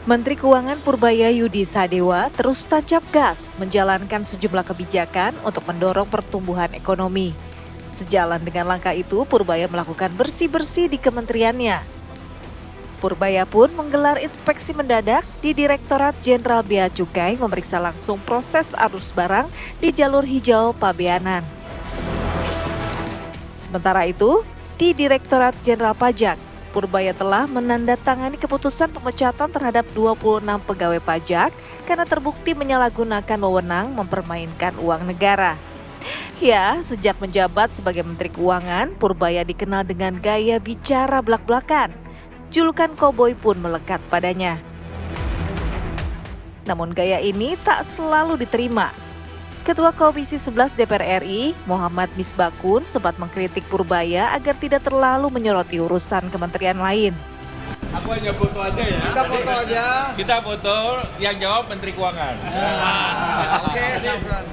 Menteri Keuangan Purbaya Yudi Sadewa terus tancap gas menjalankan sejumlah kebijakan untuk mendorong pertumbuhan ekonomi. Sejalan dengan langkah itu, Purbaya melakukan bersih-bersih di kementeriannya. Purbaya pun menggelar inspeksi mendadak di Direktorat Jenderal Bea Cukai memeriksa langsung proses arus barang di jalur hijau Pabeanan. Sementara itu, di Direktorat Jenderal Pajak, Purbaya telah menandatangani keputusan pemecatan terhadap 26 pegawai pajak karena terbukti menyalahgunakan wewenang mempermainkan uang negara. Ya, sejak menjabat sebagai Menteri Keuangan, Purbaya dikenal dengan gaya bicara blak-blakan. Julukan koboi pun melekat padanya. Namun gaya ini tak selalu diterima. Ketua Komisi 11 DPR RI, Muhammad Misbakun, sempat mengkritik Purbaya agar tidak terlalu menyoroti urusan kementerian lain. Aku hanya foto aja ya. Kita foto aja. Kita foto, yang jawab Menteri Keuangan. Oke, silakan.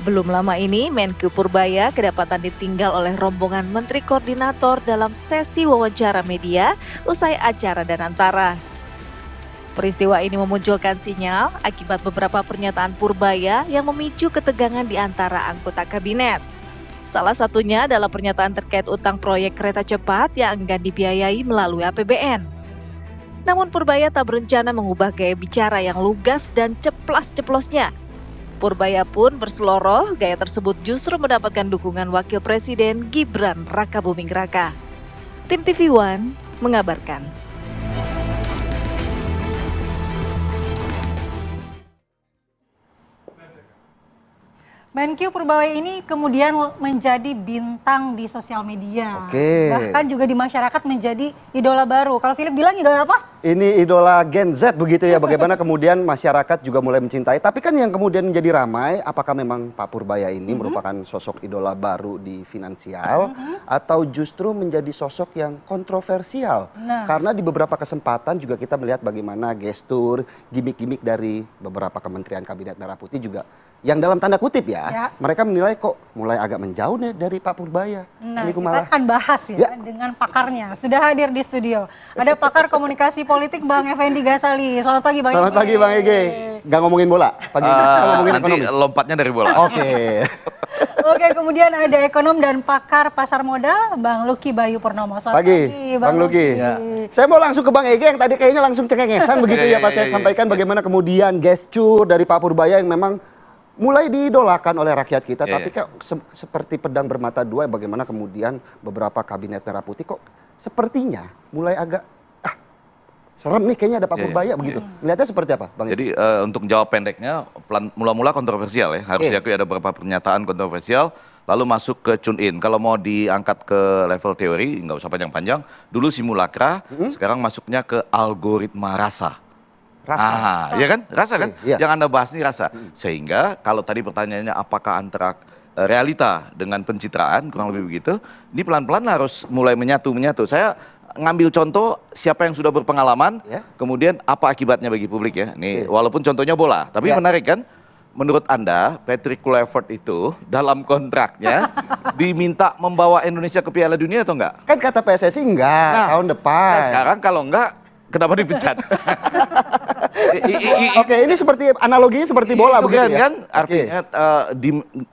Belum lama ini, Menku Purbaya kedapatan ditinggal oleh rombongan Menteri Koordinator dalam sesi wawancara media usai acara Danantara. Peristiwa ini memunculkan sinyal akibat beberapa pernyataan Purbaya yang memicu ketegangan di antara anggota kabinet. Salah satunya adalah pernyataan terkait utang proyek kereta cepat yang enggan dibiayai melalui APBN. Namun Purbaya tak berencana mengubah gaya bicara yang lugas dan ceplas-ceplosnya. Purbaya pun berseloroh, gaya tersebut justru mendapatkan dukungan Wakil Presiden Gibran Rakabuming Raka. Tim TV One mengabarkan. Menkyu Purbaya ini kemudian menjadi bintang di sosial media. Oke. Bahkan juga di masyarakat menjadi idola baru. Kalau Philip bilang idola apa? Ini idola Gen Z begitu ya, bagaimana kemudian masyarakat juga mulai mencintai. Tapi kan yang kemudian menjadi ramai, apakah memang Pak Purbaya ini merupakan sosok idola baru di finansial atau justru menjadi sosok yang kontroversial? Nah. Karena di beberapa kesempatan juga kita melihat bagaimana gestur, gimmick-gimmick dari beberapa kementerian Kabinet Merah Putih juga yang dalam tanda kutip ya, mereka menilai kok mulai agak menjauh nih dari Pak Purbaya. Nah, Ini kita akan bahas ya dengan pakarnya. Sudah hadir di studio. Ada pakar komunikasi politik Bang Effendi Ghazali. Selamat pagi Bang Ege. Selamat pagi Bang Ege. Gak ngomongin bola pagi ini, ngomongin nanti ekonomi. lompatnya dari bola. Oke. Oke, kemudian ada ekonom dan pakar pasar modal Bang Lucky Bayu Purnomo. Selamat Pagi, Bang Lucky. Lucky. Saya mau langsung ke Bang Ege yang tadi kayaknya langsung cengengesan begitu ya pas saya sampaikan bagaimana kemudian gestur dari Pak Purbaya yang memang mulai diidolakan oleh rakyat kita, tapi kok seperti pedang bermata dua, bagaimana kemudian beberapa kabinet Merah Putih kok sepertinya mulai agak serem nih kayaknya ada Pak Purbaya begitu. Melihatnya seperti apa, Bang? Jadi untuk jawab pendeknya, mula-mula kontroversial ya, harus diakui ada beberapa pernyataan kontroversial, lalu masuk ke tune-in. Kalau mau diangkat ke level teori, nggak usah panjang-panjang, dulu simulakra, sekarang masuknya ke algoritma rasa. Rasa. Ya kan? Rasa kan? Iya. Yang Anda bahas ini rasa. Sehingga kalau tadi pertanyaannya apakah antara realita dengan pencitraan, kurang lebih begitu, ini pelan-pelan harus mulai menyatu. Saya ngambil contoh siapa yang sudah berpengalaman, kemudian apa akibatnya bagi publik ya. Nih, walaupun contohnya bola, tapi menarik kan? Menurut Anda, Patrick Kluivert itu dalam kontraknya diminta membawa Indonesia ke Piala Dunia atau enggak? Kan kata PSSI enggak, tahun depan. Nah sekarang kalau enggak, kenapa dipecat? Oke, ini seperti analoginya seperti bola begitu ya? Kan? Artinya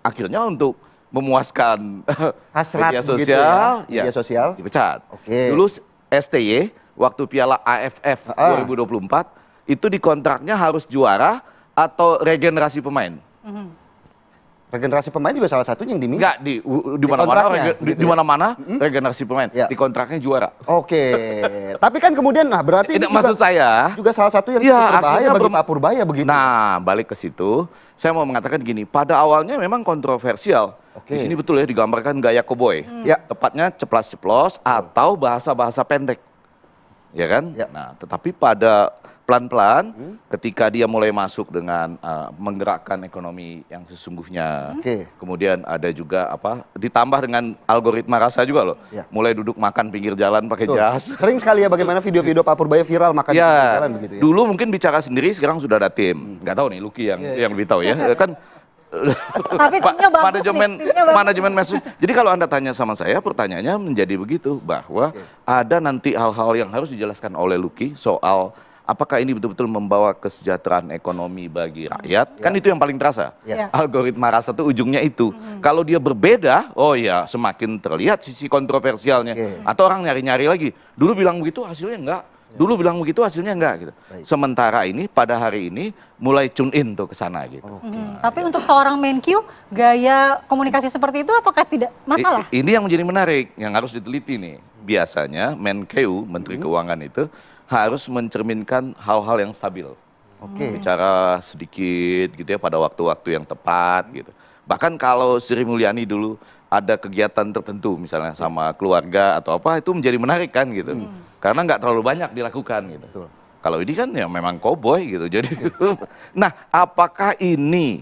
akhirnya untuk memuaskan hasrat media begitu sosial, ya? Media sosial dipecat. Oke. Dulu STY waktu Piala AFF 2024 itu di kontraknya harus juara atau regenerasi pemain. Regenerasi pemain juga salah satunya yang diminta. Enggak, di mana-mana di mana-mana regenerasi pemain. Ya. Di kontraknya juara. Oke. Tapi kan kemudian berarti ini maksud saya juga salah satu yang ya, berbahaya bagi Pak Purbaya begitu. Nah, balik ke situ, saya mau mengatakan gini, pada awalnya memang kontroversial. Di sini betul ya digambarkan gaya koboi. Ya. Tepatnya ceplas-ceplos atau bahasa-bahasa pendek. Ya kan? Ya. Nah, tetapi pada pelan-pelan ketika dia mulai masuk dengan menggerakkan ekonomi yang sesungguhnya. Kemudian ada juga ditambah dengan algoritma rasa juga loh. Mulai duduk makan pinggir jalan pakai jas. Sering sekali ya bagaimana video-video Pak Purbaya viral makan di pinggir jalan begitu ya. Dulu mungkin bicara sendiri, sekarang sudah ada tim. Nggak tahu nih Lucky yang lebih tahu ya. Kan Tapi timnya bagus manajemen medsos. Jadi kalau Anda tanya sama saya, pertanyaannya menjadi begitu bahwa ada nanti hal-hal yang harus dijelaskan oleh Lucky soal apakah ini betul-betul membawa kesejahteraan ekonomi bagi rakyat? Kan itu yang paling terasa. Ya. Algoritma rasa tuh ujungnya itu. Kalau dia berbeda, oh ya semakin terlihat sisi kontroversialnya. Atau orang nyari-nyari lagi. Dulu bilang begitu hasilnya enggak. Dulu bilang begitu hasilnya enggak gitu. Sementara ini pada hari ini mulai tune in tuh ke sana gitu. Tapi untuk seorang Menkyu, gaya komunikasi seperti itu apakah tidak masalah? Ini yang menjadi menarik, yang harus diteliti nih. Biasanya Menkeu, Menteri Keuangan itu harus mencerminkan hal-hal yang stabil. Bicara sedikit gitu ya pada waktu-waktu yang tepat gitu. Bahkan kalau Sri Mulyani dulu ada kegiatan tertentu misalnya sama keluarga atau apa itu menjadi menarik kan gitu. Karena nggak terlalu banyak dilakukan gitu. Kalau ini kan ya memang koboi gitu. Jadi nah, apakah ini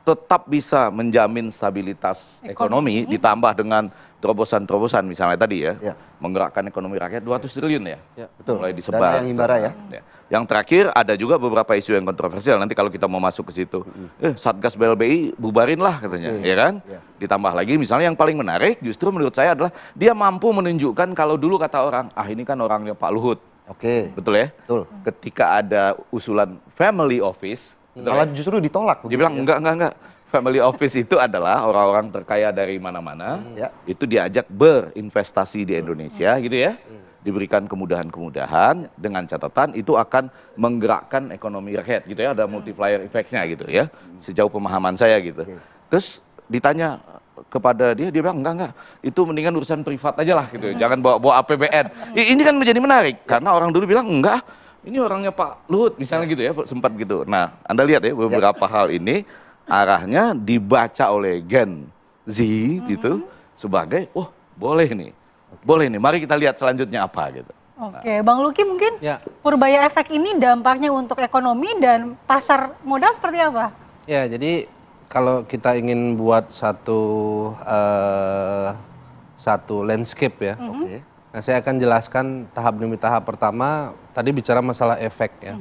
tetap bisa menjamin stabilitas ekonomi ditambah dengan terobosan-terobosan misalnya tadi ya, menggerakkan ekonomi rakyat 200 triliun ya, Betul. mulai disebar. Dana yang himbara ya. Yang terakhir ada juga beberapa isu yang kontroversial nanti kalau kita mau masuk ke situ. Satgas BLBI bubarin lah katanya, ya kan? Ditambah lagi misalnya yang paling menarik justru menurut saya adalah dia mampu menunjukkan kalau dulu kata orang, ah ini kan orangnya Pak Luhut. Betul ya? Betul. Ketika ada usulan family office, Malah justru ditolak. dia bilang enggak. Family office itu adalah orang-orang terkaya dari mana-mana, itu diajak berinvestasi di Indonesia gitu ya, diberikan kemudahan-kemudahan dengan catatan itu akan menggerakkan ekonomi rakyat gitu ya, ada multiplier effect-nya gitu ya, sejauh pemahaman saya gitu. Terus ditanya kepada dia bilang enggak, itu mendingan urusan privat aja lah gitu, jangan bawa APBN. Ini kan menjadi menarik, karena orang dulu bilang enggak, ini orangnya Pak Luhut misalnya gitu ya, sempat gitu. Nah, Anda lihat ya beberapa hal ini, arahnya dibaca oleh Gen Z gitu sebagai boleh nih, mari kita lihat selanjutnya apa gitu. Oke, Bang Luki mungkin Purbaya efek ini dampaknya untuk ekonomi dan pasar modal seperti apa? Ya, jadi kalau kita ingin buat satu landscape ya, nah saya akan jelaskan tahap demi tahap. Pertama tadi bicara masalah efek ya.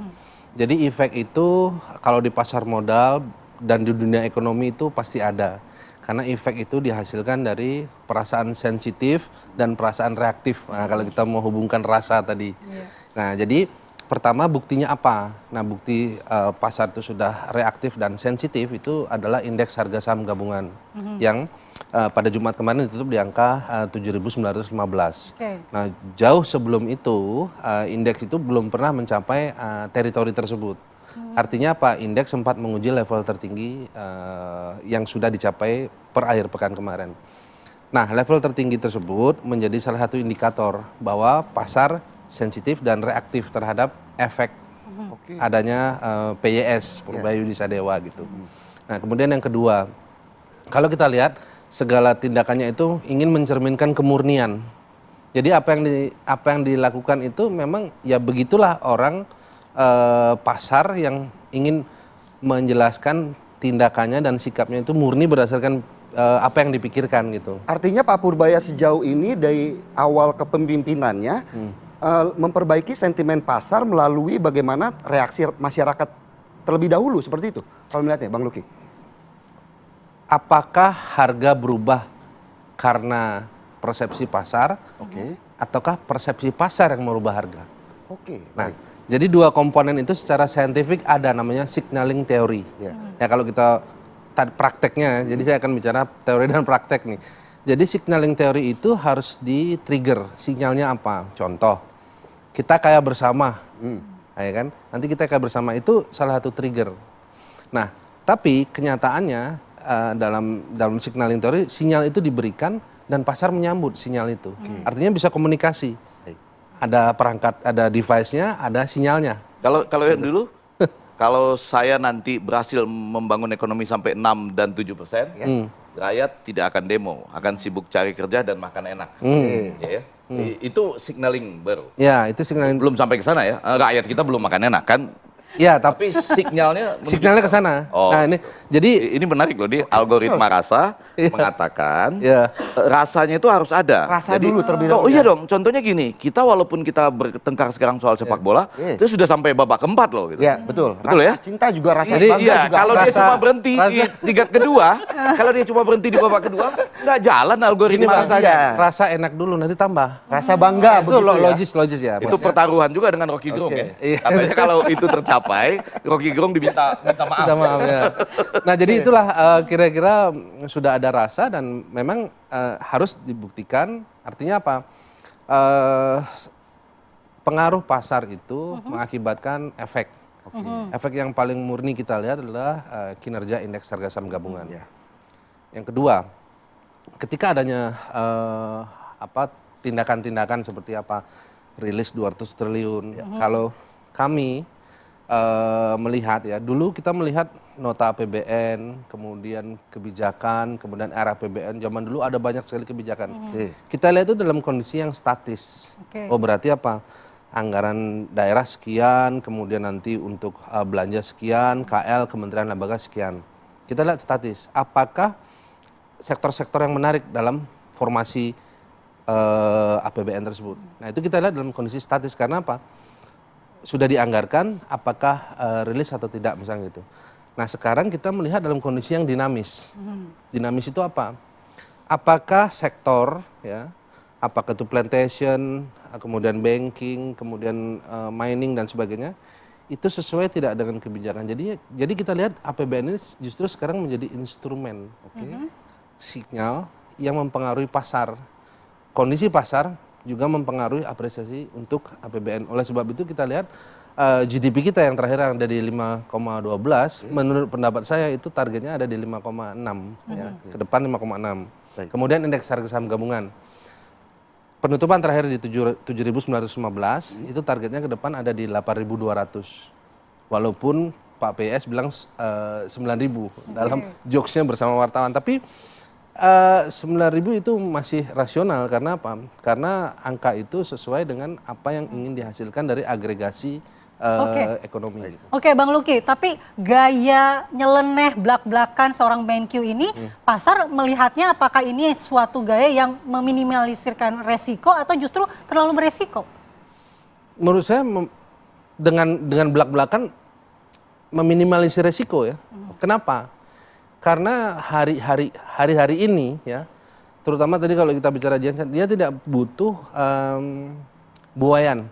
Jadi efek itu kalau di pasar modal dan di dunia ekonomi itu pasti ada. Karena efek itu dihasilkan dari perasaan sensitif dan perasaan reaktif. Nah, kalau kita mau hubungkan rasa tadi. Nah, jadi pertama buktinya apa? Nah, bukti pasar itu sudah reaktif dan sensitif itu adalah indeks harga saham gabungan yang pada Jumat kemarin ditutup di angka 7.915. Nah, jauh sebelum itu indeks itu belum pernah mencapai teritori tersebut. Artinya apa? Indeks sempat menguji level tertinggi yang sudah dicapai per akhir pekan kemarin. Nah, level tertinggi tersebut menjadi salah satu indikator bahwa pasar sensitif dan reaktif terhadap efek adanya PYS, Purbaya Yudi Sadewa gitu. Nah, kemudian yang kedua, kalau kita lihat segala tindakannya itu ingin mencerminkan kemurnian. Jadi apa yang dilakukan itu memang ya begitulah orang pasar yang ingin menjelaskan tindakannya dan sikapnya itu murni berdasarkan apa yang dipikirkan gitu. Artinya Pak Purbaya sejauh ini dari awal kepemimpinannya memperbaiki sentimen pasar melalui bagaimana reaksi masyarakat terlebih dahulu seperti itu. Kalau melihatnya, Bang Luki. Apakah harga berubah karena persepsi pasar, ataukah persepsi pasar yang merubah harga? Nah, jadi dua komponen itu secara saintifik ada namanya signaling teori. Ya kalau kita prakteknya, jadi saya akan bicara teori dan praktek nih. Jadi signaling teori itu harus di-trigger, sinyalnya apa? Contoh, kita kaya bersama, ya kan? Nanti kita kaya bersama itu salah satu trigger. Nah, tapi kenyataannya dalam signaling teori, sinyal itu diberikan dan pasar menyambut sinyal itu. Artinya bisa komunikasi. Ada perangkat, ada device-nya, ada sinyalnya. Kalau yang dulu, kalau saya nanti berhasil membangun ekonomi sampai 6 dan 7%, rakyat tidak akan demo, akan sibuk cari kerja dan makan enak. Ya. Itu signaling baru. Ya, itu signaling. Belum sampai ke sana ya, rakyat kita belum makan enak kan. Ya, tapi sinyalnya ke sana. Oh. Nah, ini jadi ini menarik loh, di algoritma rasa mengatakan Iya. rasanya itu harus ada. Rasa dulu terlebih dahulu, Oh iya ya. dong, contohnya gini, kita walaupun kita bertengkar sekarang soal sepak bola, Iya. itu sudah sampai babak keempat loh gitu. Ya, betul. Betul Rasa ya? cinta juga rasa Jadi, bangga Iya, juga. kalau dia rasa- cuma berhenti di rasa- tingkat kedua, kalau dia cuma berhenti di babak kedua, nggak jalan Ini algoritma Bang, rasanya. rasa enak dulu nanti tambah. Rasa bangga Itu begitu ya. logis ya. Itu pertaruhan juga dengan Rocky Gerung ya. Iya. Katanya kalau itu tercapai, Rocky Gerung minta maaf. Minta maaf ya. Nah jadi itulah kira-kira sudah ada rasa dan memang harus dibuktikan. Artinya apa? Pengaruh pasar itu mengakibatkan efek. Efek yang paling murni kita lihat adalah kinerja indeks harga saham gabungan. Yang kedua, ketika adanya tindakan-tindakan seperti apa rilis 200 triliun. Kalau kami melihat ya, dulu kita melihat nota APBN, kemudian kebijakan, kemudian era APBN, zaman dulu ada banyak sekali kebijakan. Kita lihat itu dalam kondisi yang statis. Oke. Oh berarti apa? Anggaran daerah sekian, kemudian nanti untuk belanja sekian, KL, Kementerian Lembaga sekian. Kita lihat statis. Apakah sektor-sektor yang menarik dalam formasi APBN tersebut? Nah itu kita lihat dalam kondisi statis karena apa? Sudah dianggarkan, apakah rilis atau tidak misalnya gitu. Nah sekarang kita melihat dalam kondisi yang dinamis. Dinamis itu apa? Apakah sektor, ya, apakah itu plantation, kemudian banking, kemudian mining dan sebagainya, itu sesuai tidak dengan kebijakan. Jadi kita lihat APBN ini justru sekarang menjadi instrumen, sinyal yang mempengaruhi pasar. Kondisi pasar juga mempengaruhi apresiasi untuk APBN. Oleh sebab itu kita lihat GDP kita yang terakhir yang ada di 5,12, menurut pendapat saya itu targetnya ada di 5,6, ya, ke depan 5,6. Kemudian indeks harga saham gabungan. Penutupan terakhir di 7.915, itu targetnya ke depan ada di 8.200. Walaupun Pak PS bilang 9.000 dalam jokesnya bersama wartawan. Tapi 9.000 itu masih rasional karena apa? Karena angka itu sesuai dengan apa yang ingin dihasilkan dari agregasi ekonomi. Oke Bang Luki, tapi gaya nyeleneh blak-blakan seorang BenQ ini, pasar melihatnya apakah ini suatu gaya yang meminimalisirkan resiko atau justru terlalu beresiko? Menurut saya dengan blak-blakan meminimalisir resiko ya. Kenapa? Karena hari-hari ini ya, terutama tadi kalau kita bicara Jensen, dia tidak butuh buayan.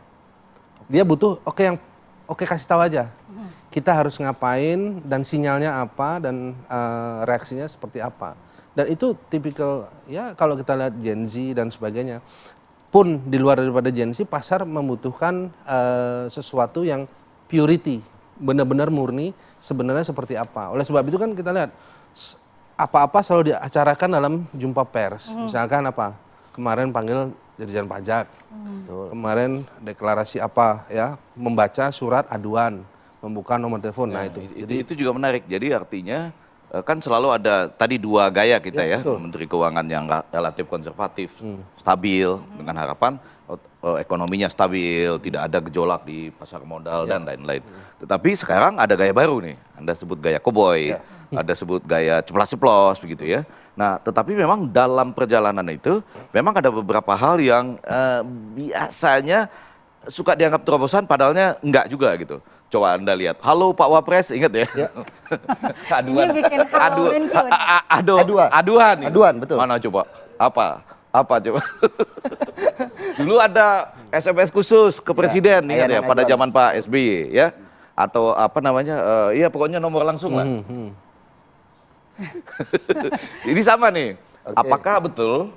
Dia butuh oke kasih tahu aja. Kita harus ngapain dan sinyalnya apa dan reaksinya seperti apa. Dan itu tipikal ya kalau kita lihat Gen Z dan sebagainya. Pun di luar daripada Gen Z, pasar membutuhkan sesuatu yang purity, benar-benar murni sebenarnya seperti apa. Oleh sebab itu kan kita lihat apa-apa selalu diacarakan dalam jumpa pers. Misalkan apa? Kemarin panggil Dirjen Pajak. Kemarin deklarasi apa ya? Membaca surat aduan, membuka nomor telepon. Nah itu. Jadi itu juga menarik. Jadi artinya kan selalu ada tadi dua gaya kita ya, Menteri Keuangan yang relatif konservatif, stabil dengan harapan ekonominya stabil, tidak ada gejolak di pasar modal dan lain-lain. Tetapi sekarang ada gaya baru nih, Anda sebut gaya koboi, ada sebut gaya ceplas-ceplos begitu ya. Nah, tetapi memang dalam perjalanan itu memang ada beberapa hal yang biasanya suka dianggap terobosan, padahalnya enggak juga gitu. Coba Anda lihat, halo Pak Wapres, ingat ya? Aduan, Ini bikin halo BenQ nih. aduan, Aduan, betul. Mana coba? Apa coba? Dulu ada SMS khusus ke presiden, ingat ya? Pada zaman Pak SBY ya, atau apa namanya? Ya pokoknya nomor langsung lah. Ini sama nih. Apakah betul?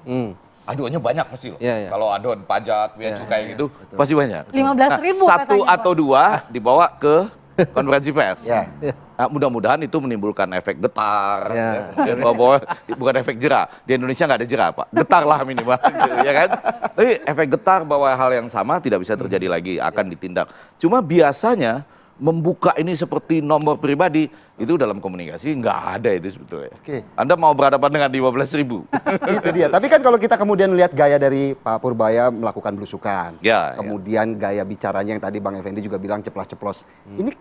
Aduannya banyak pasti loh. Iya, iya. Kalau aduan pajak, bea cukai gitu, pasti banyak. 15.000 Satu katanya, atau dua dibawa ke konferensi pers. Ya. Nah, mudah-mudahan itu menimbulkan efek getar, Ya. kemudian bawa bukan efek jerah. Di Indonesia nggak ada jerah, Pak. Getar lah minimal, gitu, ya kan? Tapi efek getar bahwa hal yang sama tidak bisa terjadi lagi, akan ditindak. Cuma biasanya membuka ini seperti nomor pribadi itu dalam komunikasi nggak ada itu sebetulnya. Oke. Anda mau berhadapan dengan 15.000. Itu dia. Tapi kan kalau kita kemudian lihat gaya dari Pak Purbaya melakukan belusukan, Ya, kemudian gaya bicaranya yang tadi Bang Effendi juga bilang ceplas-ceplos. Ini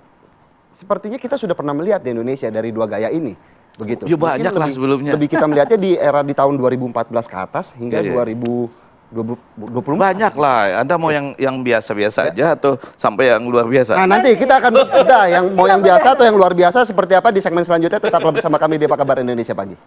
sepertinya kita sudah pernah melihat di Indonesia dari dua gaya ini. begitu. Ya, banyak Mungkin lah sebelumnya. Lebih kita melihatnya di era di tahun 2014 ke atas hingga Iya, iya. 2024. Banyak lah. Anda mau yang biasa-biasa aja atau sampai yang luar biasa? Nah, nanti kita akan yang mau yang biasa atau yang luar biasa seperti apa di segmen selanjutnya. Tetaplah bersama kami di Apa Kabar Indonesia Pagi.